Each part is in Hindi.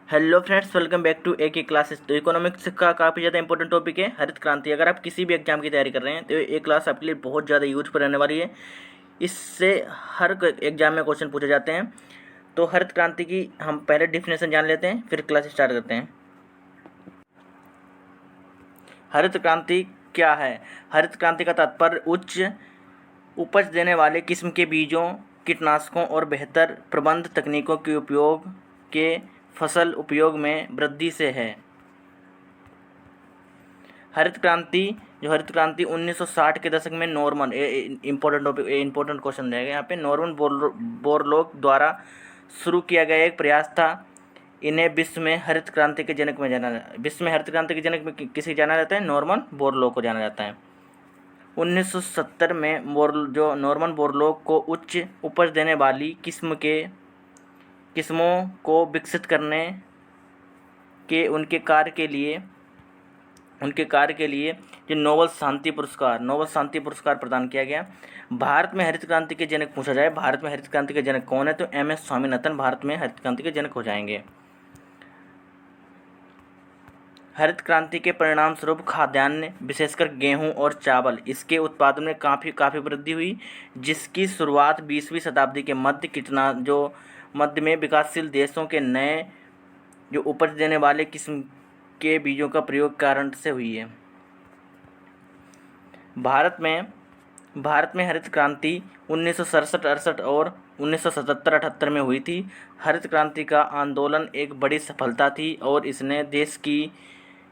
Hello friends, welcome back to A K classes. तो इकोनॉमिक्स का काफ़ी ज़्यादा इंपॉर्टेंट टॉपिक है हरित क्रांति। अगर आप किसी भी एग्जाम की तैयारी कर रहे हैं तो ये क्लास आपके लिए बहुत ज़्यादा यूजफुल रहने वाली है। इससे हर एग्जाम में क्वेश्चन पूछे जाते हैं। तो हरित क्रांति की हम पहले डिफिनेशन जान लेते हैं, फिर क्लास स्टार्ट करते हैं। हरित क्रांति क्या है? हरित क्रांति का तात्पर्य उच्च उपज देने वाले किस्म के बीजों, कीटनाशकों और बेहतर प्रबंध तकनीकों के उपयोग के फसल उपयोग में वृद्धि से है। हरित क्रांति 1960 के दशक में नॉर्मन इंपॉर्टेंट क्वेश्चन रहेगा यहाँ पे। नॉर्मन बोरलॉग द्वारा शुरू किया गया एक प्रयास था। इन्हें विश्व में हरित क्रांति के जनक में किसे जाना जाता है? नॉर्मन बोरलॉग को जाना जाता है। 1970 में नॉर्मन बोरलॉग को उच्च उपज देने वाली किस्मों को विकसित करने के उनके कार्य के लिए जो नोबेल शांति पुरस्कार प्रदान किया गया। भारत में हरित क्रांति के जनक पूछा जाए, भारत में हरित क्रांति के जनक कौन है? तो एम.एस. स्वामीनाथन भारत में हरित क्रांति के जनक हो जाएंगे। हरित क्रांति के परिणाम स्वरूप खाद्यान्न, विशेषकर गेहूं और चावल, इसके उत्पादन में काफ़ी वृद्धि हुई, जिसकी शुरुआत 20वीं शताब्दी के मध्य में विकासशील देशों के नए जो उपज देने वाले किस्म के बीजों का प्रयोग कारण से हुई है। भारत में हरित क्रांति 1967-68 और 1977-78 में हुई थी। हरित क्रांति का आंदोलन एक बड़ी सफलता थी और इसने देश की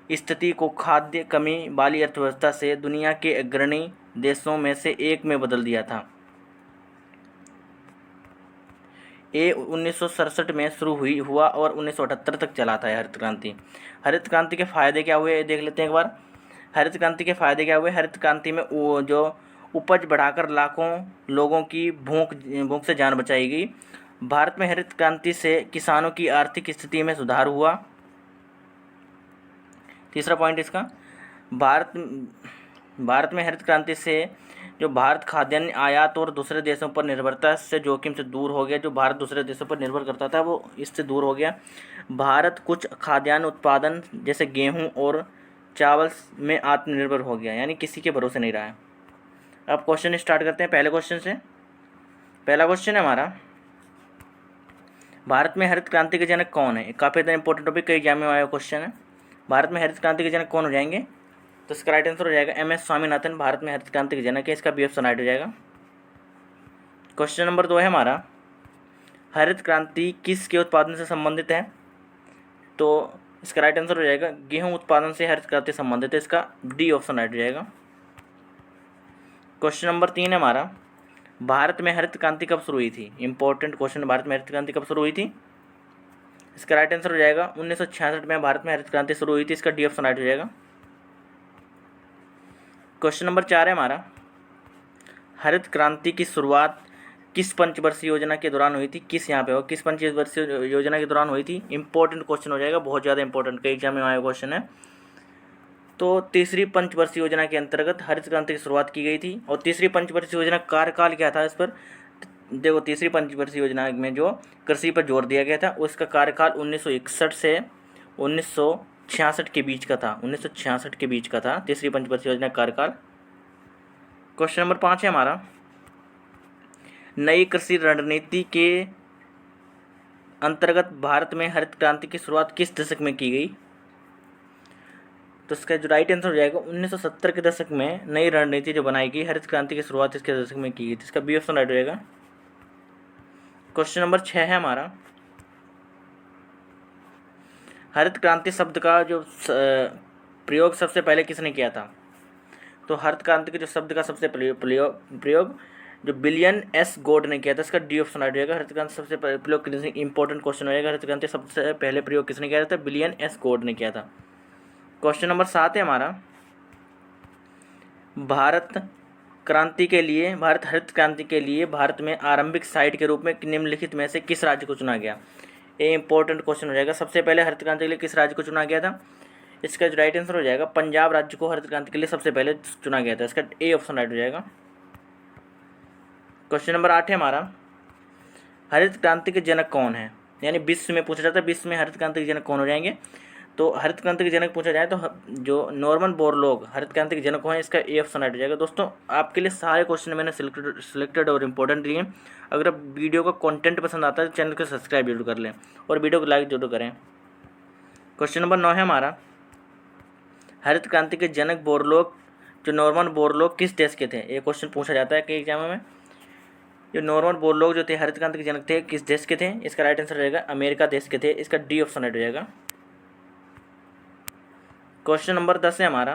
स्थिति को खाद्य कमी वाली अर्थव्यवस्था से दुनिया के अग्रणी देशों में से एक में बदल दिया था। ये 1967 में शुरू हुआ और 1978 तक चला था हरित क्रांति। हरित क्रांति के फ़ायदे क्या हुए देख लेते हैं एक बार। हरित क्रांति के फ़ायदे क्या हुए? हरित क्रांति में जो उपज बढ़ाकर लाखों लोगों की भूख से जान बचाई गई। भारत में हरित क्रांति से किसानों की आर्थिक स्थिति में सुधार हुआ। तीसरा पॉइंट इसका, भारत में हरित क्रांति से जो भारत खाद्यान्न आयात और दूसरे देशों पर निर्भरता से जोखिम से दूर हो गया। जो भारत दूसरे देशों पर निर्भर करता था वो इससे दूर हो गया। भारत कुछ खाद्यान्न उत्पादन जैसे गेहूं और चावल में आत्मनिर्भर हो गया, यानी किसी के भरोसे नहीं रहा है। अब क्वेश्चन स्टार्ट करते हैं पहले क्वेश्चन से। पहला क्वेश्चन है हमारा, भारत में हरित क्रांति के जनक कौन है? काफ़ी ज़्यादा इंपॉर्टेंट टॉपिक, कई एग्जाम में आया क्वेश्चन है। भारत में हरित क्रांति के जनक कौन हो जाएंगे? तो इसका राइट आंसर हो जाएगा एम.एस. स्वामीनाथन भारत में हरित क्रांति के जनक है। इसका बी ऑप्शन राइट हो जाएगा। क्वेश्चन नंबर 2 है हमारा, हरित क्रांति किसके उत्पादन से संबंधित है? तो इसका राइट आंसर हो जाएगा गेहूं उत्पादन से हरित क्रांति संबंधित है। इसका डी ऑप्शन राइट हो जाएगा। क्वेश्चन नंबर 3 है हमारा, भारत में हरित क्रांति कब शुरू हुई थी? इंपॉर्टेंट क्वेश्चन, भारत में हरित क्रांति कब शुरू हुई थी? इसका राइट आंसर हो जाएगा 1966 में भारत में हरित क्रांति शुरू हुई थी। इसका डी ऑप्शन राइट हो जाएगा। क्वेश्चन नंबर 4 है हमारा, हरित क्रांति की शुरुआत किस पंचवर्षीय योजना के दौरान हुई थी? किस पंचवर्षीय योजना के दौरान हुई थी? इंपॉर्टेंट क्वेश्चन हो जाएगा, बहुत ज़्यादा इंपॉर्टेंट, कई एग्जाम में आया क्वेश्चन है। तो तीसरी पंचवर्षीय योजना के अंतर्गत हरित क्रांति की शुरुआत की गई थी। और तीसरी पंचवर्षीय योजना कार्यकाल क्या था? इस पर देखो, तीसरी पंचवर्षीय योजना में जो कृषि पर जोर दिया गया था उसका कार्यकाल 1961 से 1966 के बीच का था। 1966 के बीच का था तीसरी पंचवर्षीय योजना का कार्यकाल। क्वेश्चन नंबर 5 है हमारा, नई कृषि रणनीति के अंतर्गत भारत में हरित क्रांति की शुरुआत किस दशक में की गई? तो इसका जो राइट आंसर हो जाएगा 1970 के दशक में नई रणनीति जो बनाई गई, हरित क्रांति की शुरुआत इसके दशक में की गई थी। इसका बी ऑप्शन राइट हो जाएगा। क्वेश्चन नंबर 6 है हमारा, हरित क्रांति शब्द का जो प्रयोग सबसे पहले किसने किया था? तो हरित क्रांति के जो शब्द का सबसे प्रयोग जो विलियम एस गॉड ने किया था। इसका डी ऑप्शन राइट हो जाएगा। हरित क्रांति सबसे पहले प्रयोग किसने, इंपॉर्टेंट क्वेश्चन हो जाएगा, हरित क्रांति सबसे पहले प्रयोग किसने किया था? विलियम एस गॉड ने किया था। क्वेश्चन नंबर 7 है हमारा, भारत हरित क्रांति के लिए भारत में आरंभिक साइट के रूप में निम्नलिखित में से किस राज्य को चुना गया? ये इंपॉर्टेंट क्वेश्चन हो जाएगा। सबसे पहले हरित क्रांति के लिए किस राज्य को चुना गया था? इसका जो राइट आंसर हो जाएगा पंजाब राज्य को हरित क्रांति के लिए सबसे पहले चुना गया था। इसका ए ऑप्शन राइट हो जाएगा। क्वेश्चन नंबर 8 है हमारा, हरित क्रांति के जनक कौन है? यानी विश्व में पूछा जाता है विश्व में हरित क्रांति के जनक कौन हो जाएंगे। तो हरित क्रांति के जनक पूछा जाए तो जो नॉर्मन बोरलॉग हरित क्रांति के जनक हैं, इसका ए ऑप्शन राइट हो जाएगा। दोस्तों आपके लिए सारे क्वेश्चन मैंने सिलेक्टेड और इम्पोर्टेंट दिए हैं। अगर आप वीडियो का कंटेंट पसंद आता है तो चैनल को सब्सक्राइब जरूर कर लें और वीडियो को लाइक जरूर करें। क्वेश्चन नंबर 9 है हमारा, हरित क्रांति के जनक बोरलॉग जो नॉर्मन बोरलॉग किस देश के थे। ये क्वेश्चन पूछा जाता है कई एग्जाम में। जो नॉर्मन बोरलॉग जो थे हरित क्रांति के जनक थे किस देश के थे, इसका राइट आंसर हो जाएगा अमेरिका देश के थे। इसका डी ऑप्शन राइट हो जाएगा। क्वेश्चन नंबर 10 है हमारा,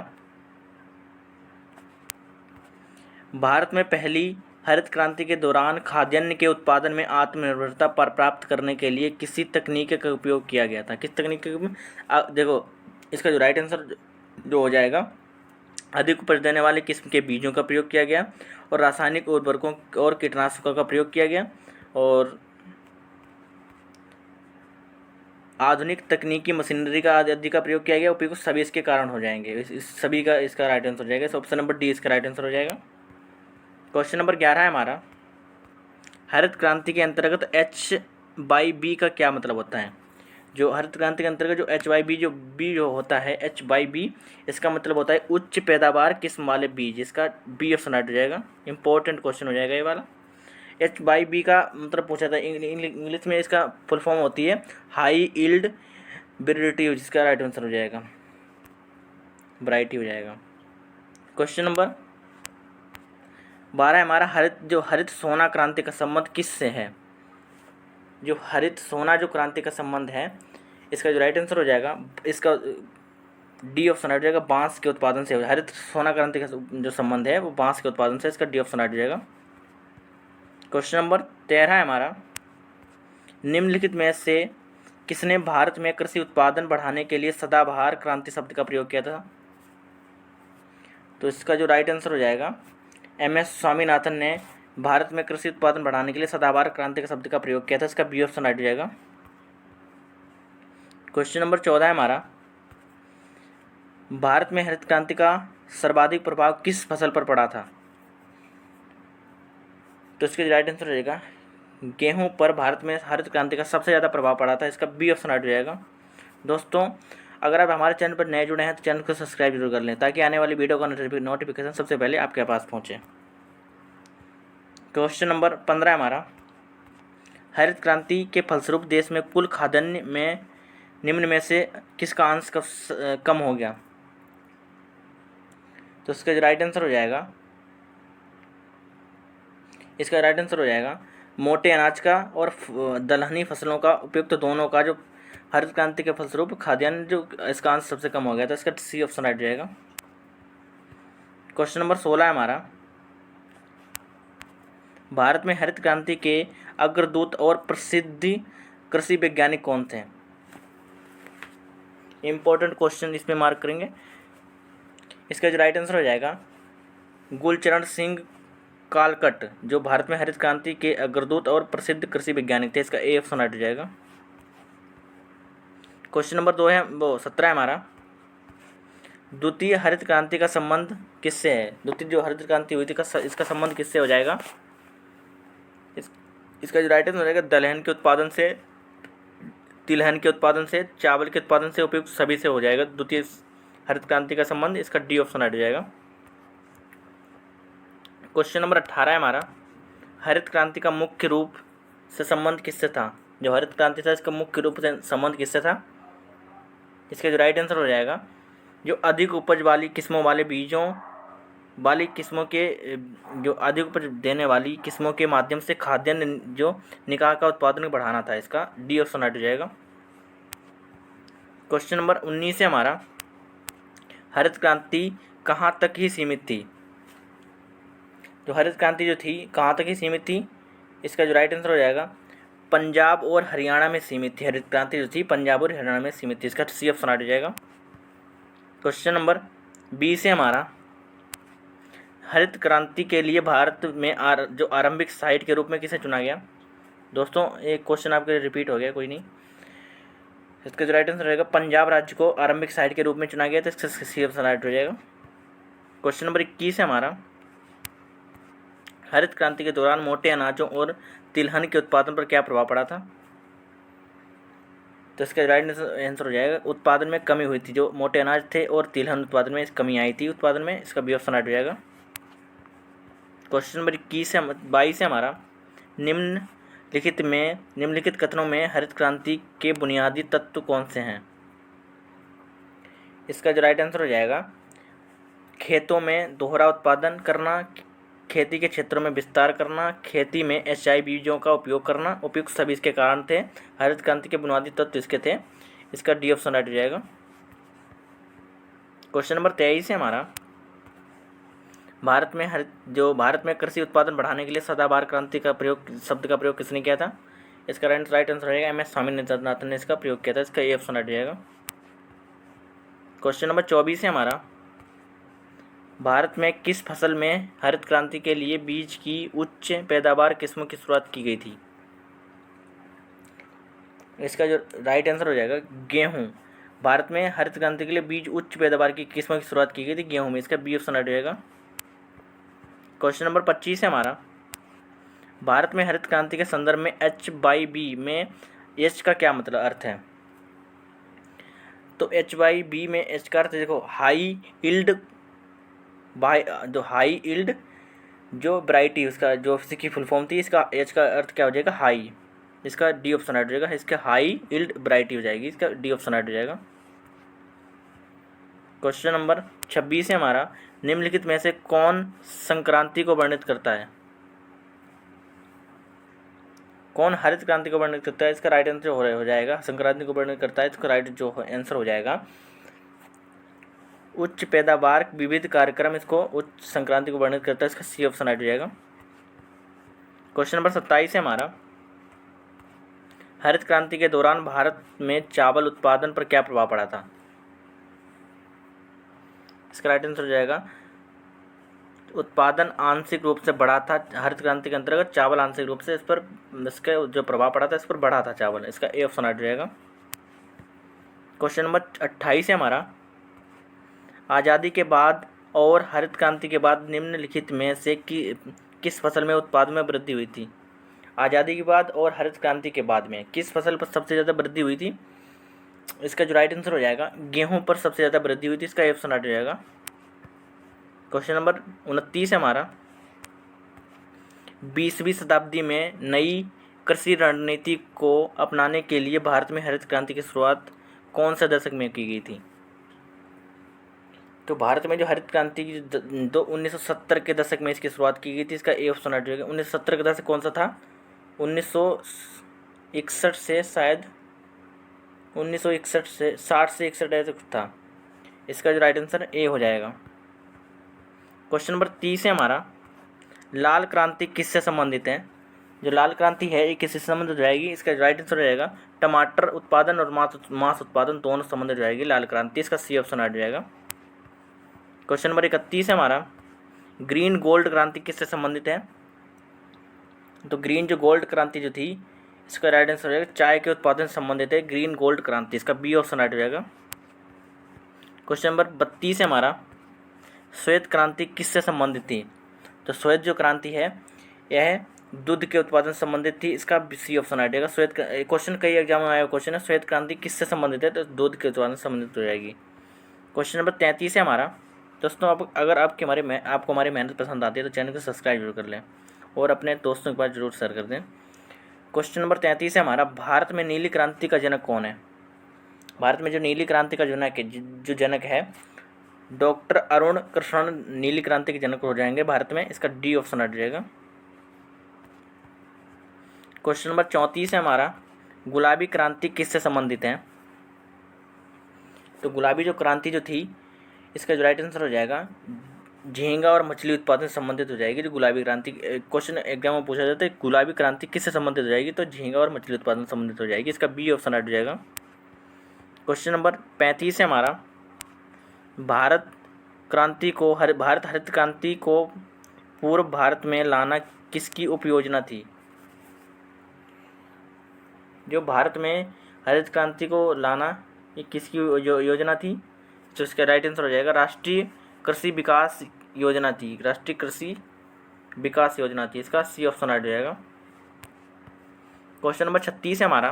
भारत में पहली हरित क्रांति के दौरान खाद्यान्न के उत्पादन में आत्मनिर्भरता पर प्राप्त करने के लिए किसी तकनीक का उपयोग किया गया था। किस तकनीक का देखो इसका जो राइट आंसर जो हो जाएगा, अधिक उपज देने वाले किस्म के बीजों का प्रयोग किया गया और रासायनिक उर्वरकों और कीटनाशकों का प्रयोग किया गया और आधुनिक तकनीकी मशीनरी का आदि का प्रयोग किया गया। उपयोग सभी इसके कारण हो जाएंगे। इस सभी का इसका राइट आंसर हो जाएगा। ऑप्शन नंबर डी इसका राइट आंसर हो जाएगा। क्वेश्चन नंबर 11 है हमारा, हरित क्रांति के अंतर्गत HYB का क्या मतलब होता है। जो हरित क्रांति के अंतर्गत जो HYB जो बी जो होता है HYB, इसका मतलब होता है उच्च पैदावार किस्म वाले बीज। इसका बी ऑप्शन राइट हो जाएगा। इंपॉर्टेंट क्वेश्चन हो जाएगा ये वाला। HYB का मतलब पूछा था इंग्लिश में, इसका फुल फॉर्म होती है हाई यील्ड वेराइटी, जिसका राइट आंसर हो जाएगा वैरायटी हो जाएगा। क्वेश्चन नंबर 12 हमारा, हरित सोना क्रांति का संबंध किससे है। जो हरित सोना जो क्रांति का संबंध है, इसका जो राइट आंसर हो जाएगा, इसका डी ऑप्शन राइट हो जाएगा, बांस के उत्पादन से। हरित सोना क्रांति का जो संबंध है वो बांस के उत्पादन से। इसका डी ऑप्शन राइट हो जाएगा। क्वेश्चन नंबर 13 है हमारा, निम्नलिखित में से किसने भारत में कृषि उत्पादन बढ़ाने के लिए सदाबहार क्रांति शब्द का प्रयोग किया था। तो इसका जो राइट आंसर हो जाएगा, MS स्वामीनाथन ने भारत में कृषि उत्पादन बढ़ाने के लिए सदाबहार क्रांति का शब्द का प्रयोग किया था। इसका बी ऑप्शन राइट हो जाएगा। क्वेश्चन नंबर 14 है हमारा, भारत में हरित क्रांति का सर्वाधिक प्रभाव किस फसल पर पड़ा था। तो इसके राइट आंसर हो जाएगा, गेहूं पर भारत में हरित क्रांति का सबसे ज़्यादा प्रभाव पड़ा था। इसका बी ऑप्शन राइट हो जाएगा। दोस्तों अगर आप हमारे चैनल पर नए जुड़े हैं तो चैनल को सब्सक्राइब जरूर कर लें ताकि आने वाली वीडियो का नोटिफिकेशन सबसे पहले आपके पास पहुंचे। क्वेश्चन नंबर 15 हमारा, हरित क्रांति के फलस्वरूप देश में कुल खाद्यान्न में निम्न में से किसका अंश कम हो गया। तो इसका जो राइट आंसर हो जाएगा, इसका राइट आंसर हो जाएगा मोटे अनाज का और दलहनी फसलों का उपयुक्त दोनों का जो हरित क्रांति के फलस्वरूप खाद्यान्न जो इसका अंश सबसे कम हो गया था। इसका सी ऑप्शन राइट हो जाएगा। क्वेश्चन नंबर 16 है हमारा, भारत में हरित क्रांति के अग्रदूत और प्रसिद्ध कृषि वैज्ञानिक कौन थे। इंपॉर्टेंट क्वेश्चन इसमें मार्क करेंगे। इसका जो राइट आंसर हो जाएगा, गुलचरण सिंह कालकट जो भारत में हरित क्रांति के अग्रदूत और प्रसिद्ध कृषि वैज्ञानिक थे। इसका ए ऑप्शन राइट हो जाएगा। क्वेश्चन नंबर 2 है वो 17 है हमारा, द्वितीय हरित क्रांति का संबंध किससे है। द्वितीय जो हरित क्रांति हुई थी इसका संबंध किससे हो जाएगा। इसका जो राइट आंसर हो जाएगा, दलहन के उत्पादन से, तिलहन के उत्पादन से, चावल के उत्पादन से, उपयुक्त सभी से हो जाएगा द्वितीय हरित क्रांति का संबंध। इसका डी ऑप्शन राइट हो जाएगा। क्वेश्चन नंबर 18 है हमारा, हरित क्रांति का मुख्य रूप से संबंध किससे था। जो हरित क्रांति था इसका मुख्य रूप से संबंध किससे था। इसका जो राइट आंसर हो जाएगा, जो अधिक उपज वाली किस्मों वाले बीजों वाली किस्मों के जो अधिक उपज देने वाली किस्मों के माध्यम से खाद्यान्न जो निकाह का उत्पादन बढ़ाना था। इसका डी ऑप्शन राइट हो जाएगा। क्वेश्चन नंबर 19 है हमारा, हरित क्रांति कहाँ तक ही सीमित थी। जो हरित क्रांति जो थी कहाँ तक ही सीमित थी। इसका जो राइट आंसर हो जाएगा, पंजाब और हरियाणा में सीमित थी। हरित क्रांति जो थी पंजाब और हरियाणा में सीमित थी। इसका सी ऑप्शन राइट हो जाएगा। क्वेश्चन नंबर 20 है हमारा, हरित क्रांति के लिए भारत में जो आरंभिक साइट के रूप में किसे चुना गया। दोस्तों एक क्वेश्चन आपके लिए रिपीट हो गया, कोई नहीं। इसका जो राइट आंसर रहेगा, पंजाब राज्य को आरंभिक साइट के रूप में चुना गया था। इसका सी ऑप्शन राइट हो जाएगा। क्वेश्चन नंबर 21 है हमारा, हरित क्रांति के दौरान मोटे अनाजों और तिलहन के उत्पादन पर क्या प्रभाव पड़ा था। तो इसका राइट आंसर हो जाएगा उत्पादन में कमी हुई थी, जो मोटे अनाज थे और तिलहन उत्पादन में कमी आई थी उत्पादन में, इसका बी ऑप्शन राइट हो जाएगा। क्वेश्चन नंबर 22 है हमारा, निम्नलिखित कथनों में हरित क्रांति के बुनियादी तत्व कौन से हैं? इसका जो राइट आंसर हो जाएगा खेतों में दोहरा उत्पादन करना, खेती के क्षेत्रों में विस्तार करना, खेती में एचआई बीजों का उपयोग करना, उपयुक्त सभी इसके कारण थे। हरित क्रांति के बुनियादी तत्व इसके थे, इसका डी ऑप्शन राइट हो जाएगा। क्वेश्चन नंबर 23 है हमारा, भारत में कृषि उत्पादन बढ़ाने के लिए सदाबहार क्रांति का प्रयोग शब्द का प्रयोग किसने किया था? इसका राइट आंसर रहेगा एम एस स्वामीनाथन ने इसका प्रयोग किया था, इसका ए ऑप्शन राइट हो जाएगा। क्वेश्चन नंबर 24 है हमारा, भारत में किस फसल में हरित क्रांति के लिए बीज की उच्च पैदावार किस्मों की शुरुआत की गई थी? इसका जो राइट आंसर हो जाएगा गेहूं। भारत में हरित क्रांति के लिए बीज उच्च पैदावार की किस्मों की शुरुआत की गई थी गेहूं में, इसका बी ऑप्शन राइट हो जाएगा। क्वेश्चन नंबर 25 है हमारा, भारत में हरित क्रांति के संदर्भ में H/B में H का क्या मतलब अर्थ है? तो H/B में H का अर्थ देखो हाई इल्ड, जो हाई इल्ड जो वैरायटी उसका जो इसकी फुल फॉर्म थी, इसका H का अर्थ क्या हो जाएगा हाई, इसका डी ऑप्शन राइट हो जाएगा। इसका हाई इल्ड वैरायटी हो जाएगी, इसका डी ऑप्शन राइट हो जाएगा। क्वेश्चन नंबर 26 है हमारा, निम्नलिखित में से कौन संक्रांति को वर्णित करता है? कौन हरित क्रांति को वर्णित करता है? इसका राइट आंसर हो जाएगा संक्रांति को वर्णित करता है, इसका राइट जो आंसर हो जाएगा उच्च पैदावार विविध कार्यक्रम इसको उच्च संक्रांति को वर्णित करता है, इसका सी ऑप्शन राइट हो जाएगा। क्वेश्चन नंबर 27 है हमारा, हरित क्रांति के दौरान भारत में चावल उत्पादन पर क्या प्रभाव पड़ा था? इसका राइट आंसर हो जाएगा उत्पादन आंशिक रूप से बढ़ा था। हरित क्रांति के अंतर्गत चावल आंशिक रूप से इसका जो प्रभाव पड़ा था इस पर बढ़ा था चावल, इसका ए ऑप्शन राइट हो जाएगा। क्वेश्चन नंबर 28 है हमारा, आज़ादी के बाद और हरित क्रांति के बाद निम्नलिखित में से किस फसल में उत्पादन में वृद्धि हुई थी? आज़ादी के बाद और हरित क्रांति के बाद में किस फसल पर सबसे ज़्यादा वृद्धि हुई थी? इसका जो राइट आंसर हो जाएगा गेहूं पर सबसे ज़्यादा वृद्धि हुई थी, इसका ए ऑप्शन राइट हो जाएगा। क्वेश्चन नंबर 29 है हमारा, 20वीं शताब्दी में नई कृषि रणनीति को अपनाने के लिए भारत में हरित क्रांति की शुरुआत कौन से दशक में की गई थी? तो भारत में जो हरित क्रांति की 1970 के दशक में इसकी शुरुआत की गई थी, इसका ए ऑप्शन राइट हो जाएगा। 1970 का दशक कौन सा था? 1961 से शायद 1961 से 60 से 61 ऐसे कुछ था, इसका जो राइट आंसर ए हो जाएगा। क्वेश्चन नंबर 30 है हमारा, लाल क्रांति किससे संबंधित है? जो लाल क्रांति है ये किससे संबंधित हो जाएगी? इसका राइट आंसर हो जाएगा टमाटर उत्पादन और मांस उत्पादन दोनों संबंधित हो जाएगी लाल क्रांति, इसका सी ऑप्शन राइट हो जाएगा। क्वेश्चन नंबर 31 है हमारा, ग्रीन गोल्ड क्रांति किससे संबंधित है? तो ग्रीन जो गोल्ड क्रांति जो थी इसका राइट आंसर हो जाएगा चाय के उत्पादन से संबंधित है ग्रीन गोल्ड क्रांति, इसका बी ऑप्शन राइट हो जाएगा। क्वेश्चन नंबर 32 है हमारा, श्वेत क्रांति किससे संबंधित थी? तो श्वेत जो क्रांति है यह दूध के उत्पादन से संबंधित थी, इसका सी ऑप्शन राइट हो जाएगा। श्वेत क्वेश्चन कई एग्जाम में आया क्वेश्चन है, श्वेत क्रांति किससे संबंधित है? तो दूध के उत्पादन से संबंधित हो जाएगी। क्वेश्चन नंबर 33 है हमारा, दोस्तों अगर आपको हमारी मेहनत पसंद आती है तो चैनल को सब्सक्राइब जरूर कर लें और अपने दोस्तों के पास जरूर शेयर कर दें। क्वेश्चन नंबर 33 है हमारा, भारत में नीली क्रांति का जनक कौन है? भारत में जो नीली क्रांति का जो जनक है डॉक्टर अरुण कृष्णन नीली क्रांति के जनक हो जाएंगे भारत में, इसका डी ऑप्शन हट जाएगा। क्वेश्चन नंबर 34 है हमारा, गुलाबी क्रांति किससे संबंधित है? तो गुलाबी जो क्रांति जो थी इसका जो राइट आंसर हो जाएगा झींगा और मछली उत्पादन से संबंधित हो जाएगी। जो गुलाबी क्रांति क्वेश्चन एग्जाम में पूछा जाता है गुलाबी क्रांति किससे संबंधित हो जाएगी? तो झींगा और मछली उत्पादन से संबंधित हो जाएगी, इसका बी ऑप्शन राइट हो जाएगा। क्वेश्चन नंबर 35 है हमारा, भारत हरित क्रांति को पूर्व भारत में लाना किसकी उपयोजना थी? जो भारत में हरित क्रांति को लाना ये किसकी योजना थी? तो इसका राइट आंसर हो जाएगा राष्ट्रीय कृषि विकास योजना थी, राष्ट्रीय कृषि विकास योजना थी, इसका सी ऑप्शन राइट हो जाएगा। क्वेश्चन नंबर 36 है हमारा,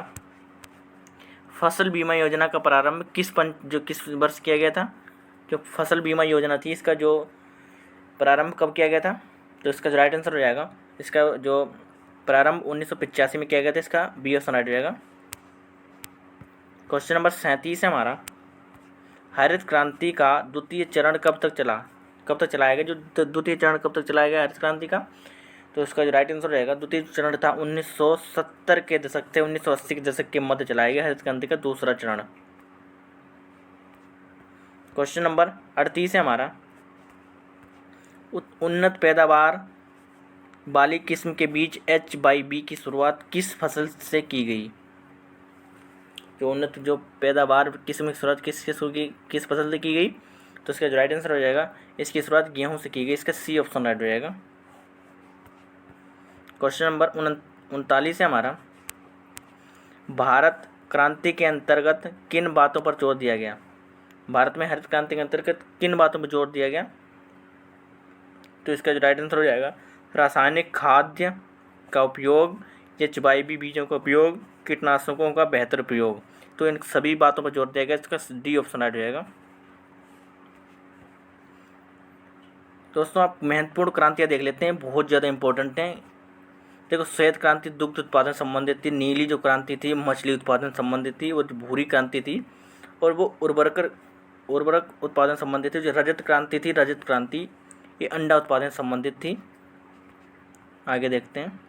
फसल बीमा योजना का प्रारंभ किस वर्ष किया गया था? जो फसल बीमा योजना थी इसका जो प्रारंभ कब किया गया था? तो इसका जो राइट आंसर हो जाएगा, इसका जो प्रारंभ 1985 में किया गया था, इसका बी ऑप्शन राइट हो जाएगा। क्वेश्चन नंबर 37 है हमारा, हरित क्रांति का द्वितीय चरण कब तक चलाया गया? जो द्वितीय चरण कब तक चलाया गया हरित क्रांति का? तो इसका जो राइट आंसर हो जाएगा, द्वितीय चरण था 1970 के दशक से 1980 के दशक के मध्य चलाया गया हरित क्रांति का दूसरा चरण। क्वेश्चन नंबर 38 है हमारा, उन्नत पैदावार वाली किस्म के बीज HYB की शुरुआत किस फसल से की गई? जो उन्नत जो पैदावार किस्म की शुरुआत किस फसल से की गई? तो इसका जो राइट आंसर हो जाएगा, इसकी शुरुआत गेहूं से की गई, इसका सी ऑप्शन राइट हो जाएगा। क्वेश्चन नंबर 39 है हमारा, भारत क्रांति के अंतर्गत किन बातों पर जोर दिया गया? भारत में हरित क्रांति के अंतर्गत किन बातों पर जोर दिया गया? तो इसका जो राइट आंसर हो जाएगा, रासायनिक खाद्य का उपयोग, HYB बीजों का उपयोग, कीटनाशकों का बेहतर उपयोग। तो इन सभी बातों पर जोर दिया गया, इसका डी ऑप्शन राइट हो जाएगा। दोस्तों आप महत्वपूर्ण क्रांतियाँ देख लेते हैं, बहुत ज़्यादा इंपॉर्टेंट हैं। देखो, श्वेत क्रांति दुग्ध उत्पादन संबंधित थी, नीली जो क्रांति थी मछली उत्पादन संबंधित थी, वो भूरी क्रांति थी, और वो उर्वरक उत्पादन संबंधित थी। जो रजत क्रांति थी, रजत क्रांति ये अंडा उत्पादन संबंधित थी। आगे देखते हैं,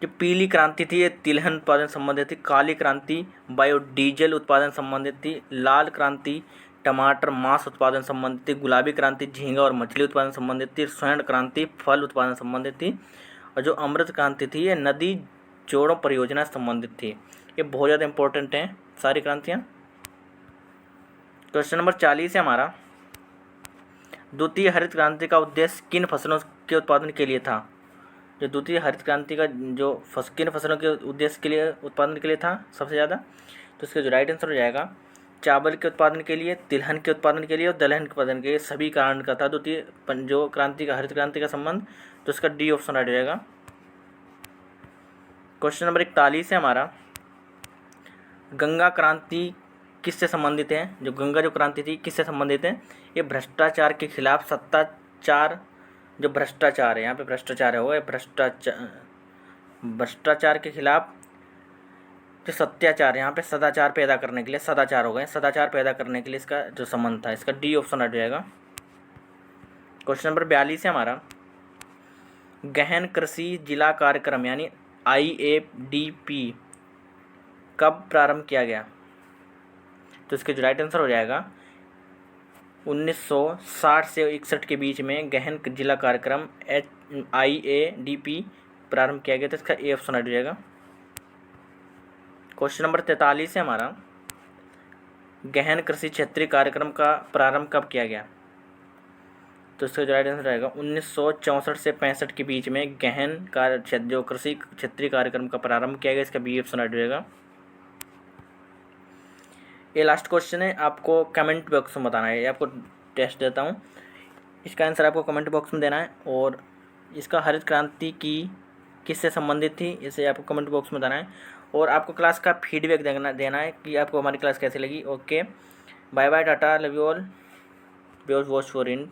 जो पीली क्रांति थी ये तिलहन उत्पादन संबंधित थी। काली क्रांति बायोडीजल उत्पादन संबंधित थी। लाल क्रांति टमाटर मांस उत्पादन संबंधित थी। गुलाबी क्रांति झींगा और मछली उत्पादन संबंधित थी। स्वर्ण क्रांति फल उत्पादन संबंधित थी। और जो अमृत क्रांति थी ये नदी जोड़ों परियोजना संबंधित थी। ये बहुत ज़्यादा इंपॉर्टेंट हैं सारी क्रांतियाँ। क्वेश्चन नंबर 40 है हमारा, द्वितीय हरित क्रांति का उद्देश्य किन फसलों के उत्पादन के लिए था? जो द्वितीय हरित क्रांति का जो किन फसलों के उद्देश्य के लिए उत्पादन के लिए था सबसे ज़्यादा? तो इसका जो राइट आंसर हो जाएगा, चावल के उत्पादन के लिए, तिलहन के उत्पादन के लिए और दलहन के उत्पादन के लिए, सभी कारण का था द्वितीय जो क्रांति का हरित क्रांति का संबंध। तो इसका डी ऑप्शन राइट हो जाएगा। क्वेश्चन नंबर 41 है हमारा, गंगा क्रांति किससे संबंधित है? जो गंगा जो क्रांति थी किससे संबंधित है? ये भ्रष्टाचार के खिलाफ सत्ताचार, जो भ्रष्टाचार है, यहाँ पे भ्रष्टाचार होगा, भ्रष्टाचार के खिलाफ जो सत्याचार, यहाँ पे सदाचार पैदा करने के लिए, सदाचार हो गए, सदाचार पैदा करने के लिए इसका जो संबंध था, इसका डी ऑप्शन हट जाएगा। क्वेश्चन नंबर 42 है हमारा, गहन कृषि जिला कार्यक्रम यानी IADP कब प्रारंभ किया गया? तो इसके जो राइट आंसर हो जाएगा, 1960 से 61 के बीच में गहन जिला कार्यक्रम IADP प्रारंभ किया गया था, इसका ए ऑप्शन हट जाएगा। क्वेश्चन नंबर 43 है हमारा, गहन कृषि क्षेत्रीय कार्यक्रम का प्रारंभ कब किया गया? तो इसका जो राइट आंसर रहेगा 1964 से 65 के बीच में गहन जो कृषि क्षेत्रीय कार्यक्रम का प्रारंभ किया गया, इसका बी ऑप्शन हट जाएगा। ये लास्ट क्वेश्चन है, आपको कमेंट बॉक्स में बताना है, ये आपको टेस्ट देता हूँ, इसका आंसर आपको कमेंट बॉक्स में देना है। और इसका हरित क्रांति की किससे संबंधित थी इसे आपको कमेंट बॉक्स में बताना है। और आपको क्लास का फीडबैक देना है कि आपको हमारी क्लास कैसी लगी। Okay, bye bye, tata, love you all, watch for in.